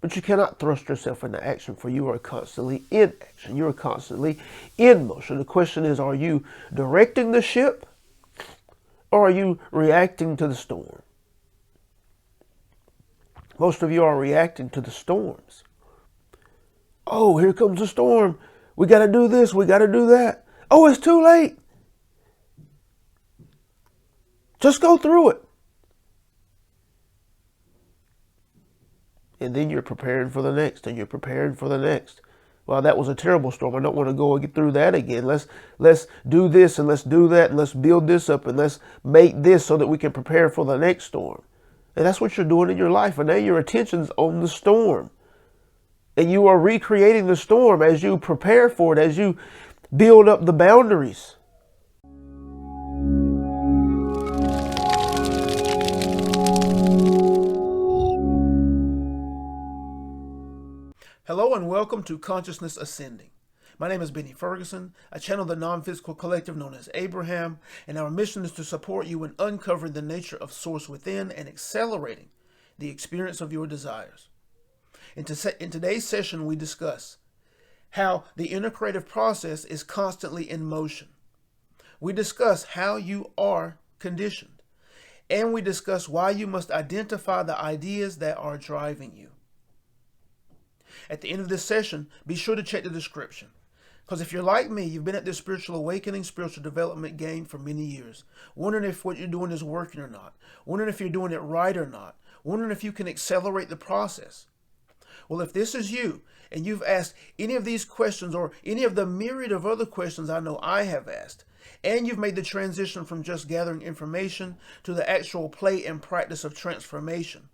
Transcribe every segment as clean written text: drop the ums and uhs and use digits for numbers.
But you cannot thrust yourself into action, for you are constantly in action. You are constantly in motion. The question is, are you directing the ship or are you reacting to the storm? Most of you are reacting to the storms. Oh, here comes the storm. We got to do this. We got to do that. Oh, it's too late. Just go through it. And then you're preparing for the next, and you're preparing for the next. Well, that was a terrible storm. I don't want to go and get through that again. Let's do this, and let's do that, and let's build this up, and let's make this so that we can prepare for the next storm. And that's what you're doing in your life. And now your attention's on the storm. And you are recreating the storm as you prepare for it, as you build up the boundaries. Hello and welcome to Consciousness Ascending. My name is Benny Ferguson. I channel the non-physical collective known as Abraham, and our mission is to support you in uncovering the nature of Source within and accelerating the experience of your desires. In today's session, we discuss how the inner creative process is constantly in motion. We discuss how you are conditioned, and we discuss why you must identify the ideas that are driving you. At the end of this session, be sure to check the description. Because if you're like me, you've been at this spiritual awakening, spiritual development game for many years, wondering if what you're doing is working or not, wondering if you're doing it right or not, wondering if you can accelerate the process. Well, if this is you, and you've asked any of these questions or any of the myriad of other questions I know I have asked, and you've made the transition from just gathering information to the actual play and practice of transformation,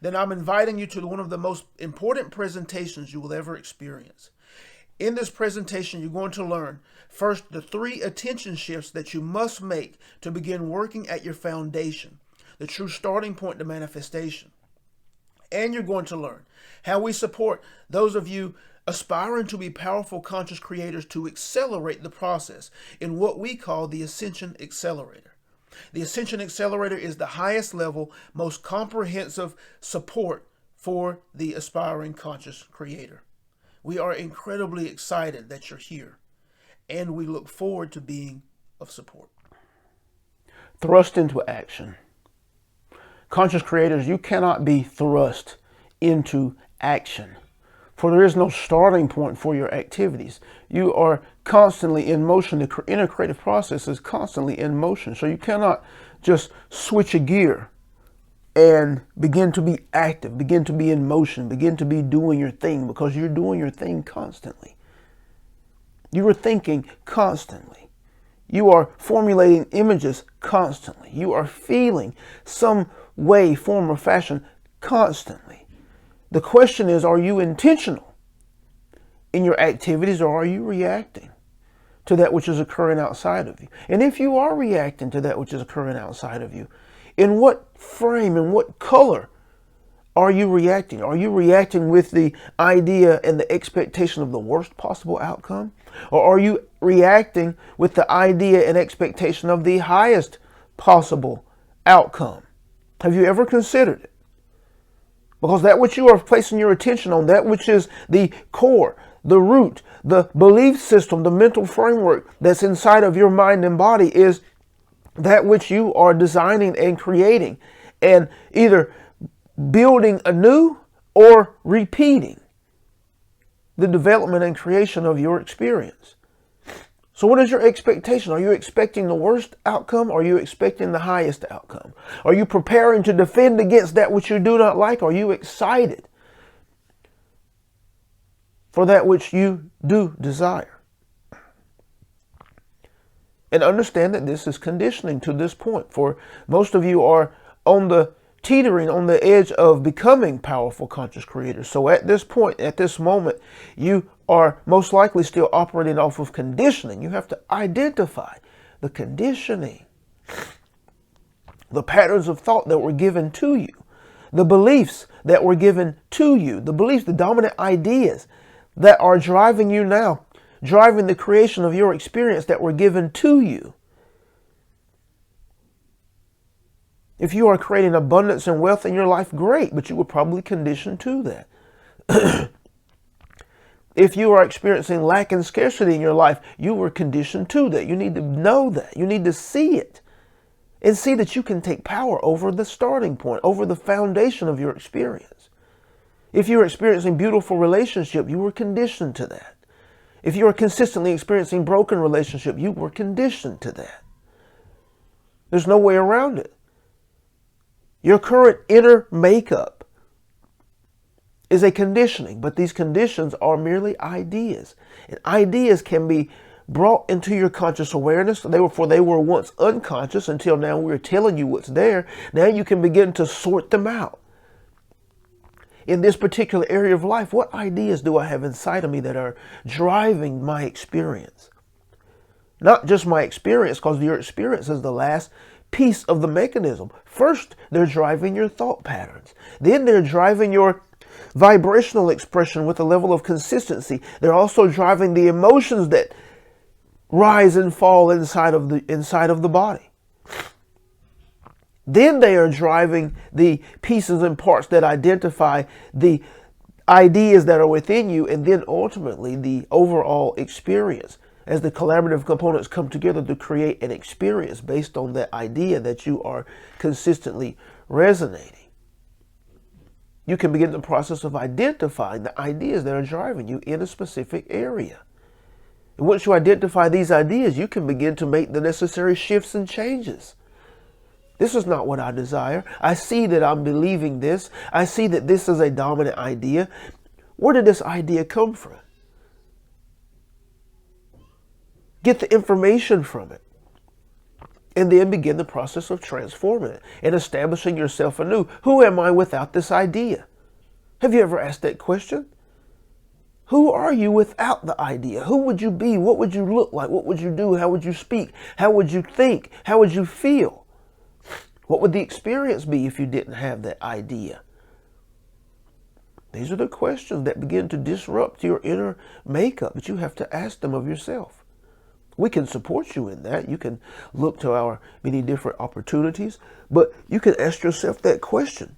then I'm inviting you to one of the most important presentations you will ever experience. In this presentation, you're going to learn first the 3 attention shifts that you must make to begin working at your foundation, the true starting point to manifestation. And you're going to learn how we support those of you aspiring to be powerful conscious creators to accelerate the process in what we call the Ascension Accelerator. The Ascension Accelerator is the highest level, most comprehensive support for the aspiring conscious creator. We are incredibly excited that you're here, and we look forward to being of support. Thrust into action. Conscious creators, you cannot be thrust into action, for there is no starting point for your activities. You are constantly in motion. The inner creative process is constantly in motion. So you cannot just switch a gear and begin to be active, begin to be in motion, begin to be doing your thing, because you're doing your thing constantly. You are thinking constantly. You are formulating images constantly. You are feeling some way, form, or fashion constantly. The question is, are you intentional in your activities, or are you reacting to that which is occurring outside of you? And if you are reacting to that which is occurring outside of you, in what frame, in what color are you reacting? Are you reacting with the idea and the expectation of the worst possible outcome? Or are you reacting with the idea and expectation of the highest possible outcome? Have you ever considered it? Because that which you are placing your attention on, that which is the core, the root, the belief system, the mental framework that's inside of your mind and body, is that which you are designing and creating, and either building anew or repeating the development and creation of your experience. So what is your expectation? Are you expecting the worst outcome? Or are you expecting the highest outcome? Are you preparing to defend against that which you do not like? Are you excited for that which you do desire? And understand that this is conditioning to this point. For most of you are on the teetering on the edge of becoming powerful conscious creators. So at this point, at this moment, you are most likely still operating off of conditioning. You have to identify the conditioning, the patterns of thought that were given to you, the beliefs that were given to you, the beliefs, the dominant ideas that are driving you now, driving the creation of your experience that were given to you. If you are creating abundance and wealth in your life, great, but you were probably conditioned to that. If you are experiencing lack and scarcity in your life, you were conditioned to that. You need to know that. You need to see it and see that you can take power over the starting point, over the foundation of your experience. If you're experiencing beautiful relationship, you were conditioned to that. If you are consistently experiencing broken relationship, you were conditioned to that. There's no way around it. Your current inner makeup is a conditioning, but these conditions are merely ideas. And ideas can be brought into your conscious awareness. They were once unconscious until now we're telling you what's there. Now you can begin to sort them out. In this particular area of life, what ideas do I have inside of me that are driving my experience? Not just my experience, because your experience is the last piece of the mechanism. First, they're driving your thought patterns. Then they're driving your vibrational expression with a level of consistency. They're also driving the emotions that rise and fall inside of the body. Then they are driving the pieces and parts that identify the ideas that are within you, and then ultimately the overall experience as the collaborative components come together to create an experience based on that idea that you are consistently resonating. You can begin the process of identifying the ideas that are driving you in a specific area. And once you identify these ideas, you can begin to make the necessary shifts and changes. This is not what I desire. I see that I'm believing this. I see that this is a dominant idea. Where did this idea come from? Get the information from it. And then begin the process of transforming it and establishing yourself anew. Who am I without this idea? Have you ever asked that question? Who are you without the idea? Who would you be? What would you look like? What would you do? How would you speak? How would you think? How would you feel? What would the experience be if you didn't have that idea? These are the questions that begin to disrupt your inner makeup, but you have to ask them of yourself. We can support you in that. You can look to our many different opportunities, but you can ask yourself that question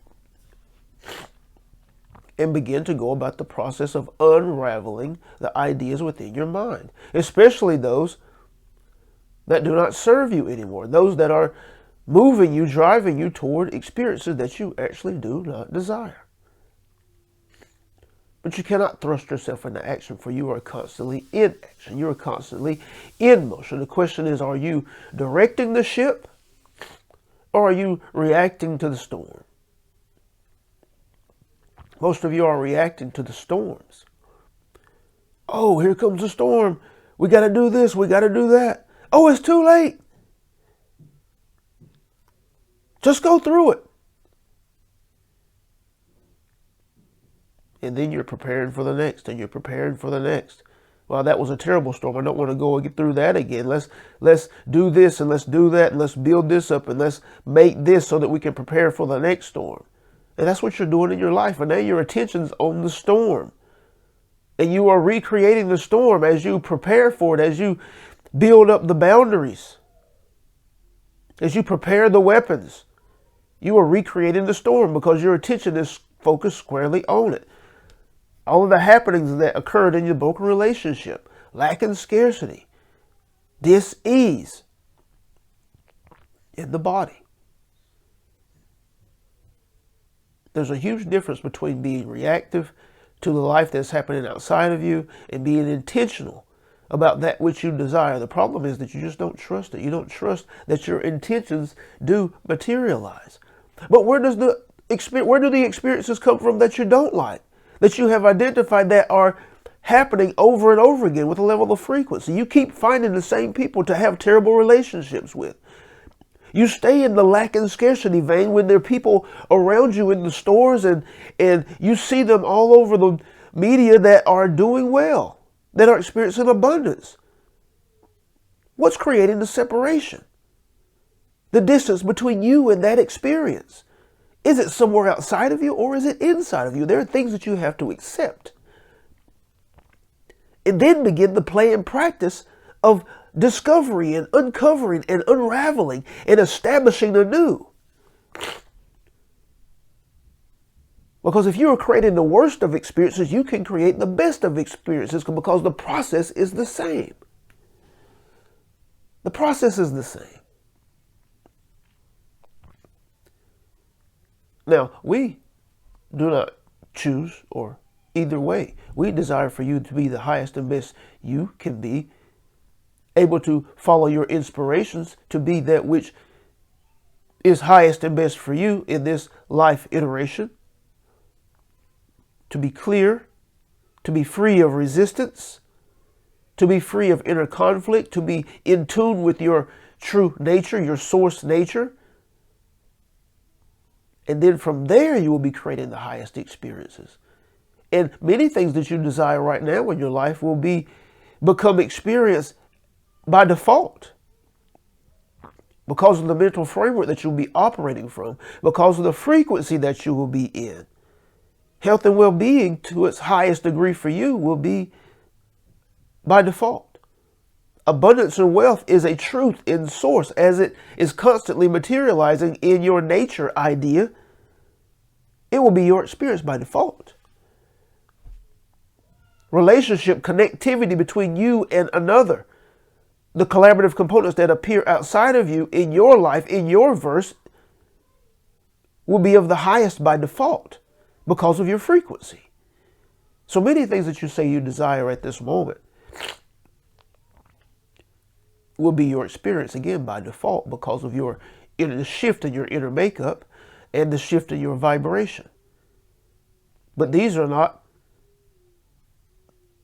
and begin to go about the process of unraveling the ideas within your mind, especially those that do not serve you anymore, those that are moving you, driving you toward experiences that you actually do not desire. But you cannot thrust yourself into action, for you are constantly in action. You are constantly in motion. The question is, are you directing the ship or are you reacting to the storm? Most of you are reacting to the storms. Oh, here comes the storm. We got to do this. We got to do that. Oh, it's too late. Just go through it. And then you're preparing for the next, and you're preparing for the next. Well, that was a terrible storm. I don't want to go and get through that again. Let's do this, and let's do that, and let's build this up, and let's make this so that we can prepare for the next storm. And that's what you're doing in your life. And now your attention's on the storm. And you are recreating the storm as you prepare for it, as you build up the boundaries, as you prepare the weapons. You are recreating the storm because your attention is focused squarely on it. All of the happenings that occurred in your broken relationship, lack and scarcity, dis-ease in the body. There's a huge difference between being reactive to the life that's happening outside of you and being intentional about that which you desire. The problem is that you just don't trust it. You don't trust that your intentions do materialize. But where do the experiences come from that you don't like, that you have identified that are happening over and over again with a level of frequency? You keep finding the same people to have terrible relationships with. You stay in the lack and scarcity vein when there are people around you in the stores and you see them all over the media that are doing well, that are experiencing abundance. What's creating the separation? The distance between you and that experience. Is it somewhere outside of you or is it inside of you? There are things that you have to accept. And then begin the play and practice of discovery and uncovering and unraveling and establishing anew. Because if you are creating the worst of experiences, you can create the best of experiences because the process is the same. The process is the same. Now, we do not choose or either way. We desire for you to be the highest and best you can be, able to follow your inspirations to be that which is highest and best for you in this life iteration, to be clear, to be free of resistance, to be free of inner conflict, to be in tune with your true nature, your source nature. And then from there, you will be creating the highest experiences. And many things that you desire right now in your life will become experienced by default because of the mental framework that you'll be operating from, because of the frequency that you will be in. Health and well-being to its highest degree for you will be by default. Abundance and wealth is a truth in source as it is constantly materializing in your nature idea. It will be your experience by default. Relationship, connectivity between you and another, the collaborative components that appear outside of you in your life, in your verse, will be of the highest by default because of your frequency. So many things that you say you desire at this moment will be your experience again by default because of your inner shift in your inner makeup and the shift in your vibration. But these are not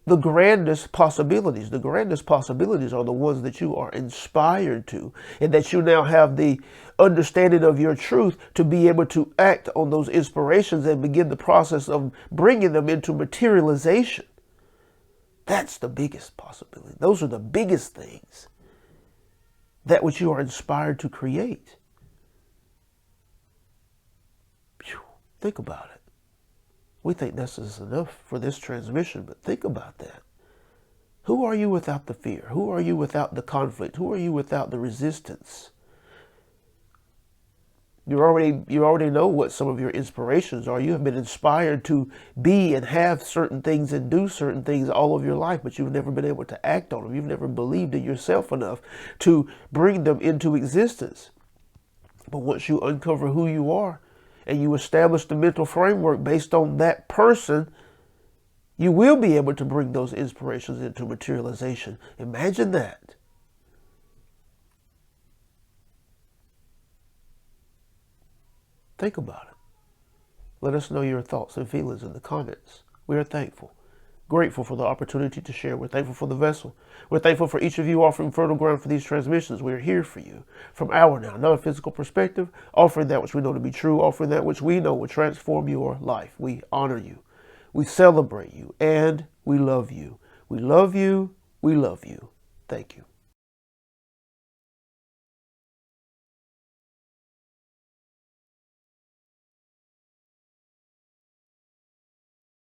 the grandest possibilities. The grandest possibilities are the ones that you are inspired to, and that you now have the understanding of your truth to be able to act on those inspirations and begin the process of bringing them into materialization. That's the biggest possibility. Those are the biggest things. That which you are inspired to create. Whew, think about it. We think this is enough for this transmission, but think about that. Who are you without the fear? Who are you without the conflict? Who are you without the resistance? You already know what some of your inspirations are. You have been inspired to be and have certain things and do certain things all of your life, but you've never been able to act on them. You've never believed in yourself enough to bring them into existence. But once you uncover who you are and you establish the mental framework based on that person, you will be able to bring those inspirations into materialization. Imagine that. Think about it. Let us know your thoughts and feelings in the comments. We are thankful, grateful for the opportunity to share. We're thankful for the vessel. We're thankful for each of you offering fertile ground for these transmissions. We are here for you from our now non-physical perspective, offering that which we know to be true, offering that which we know will transform your life. We honor you. We celebrate you, and we love you. We love you. We love you. Thank you.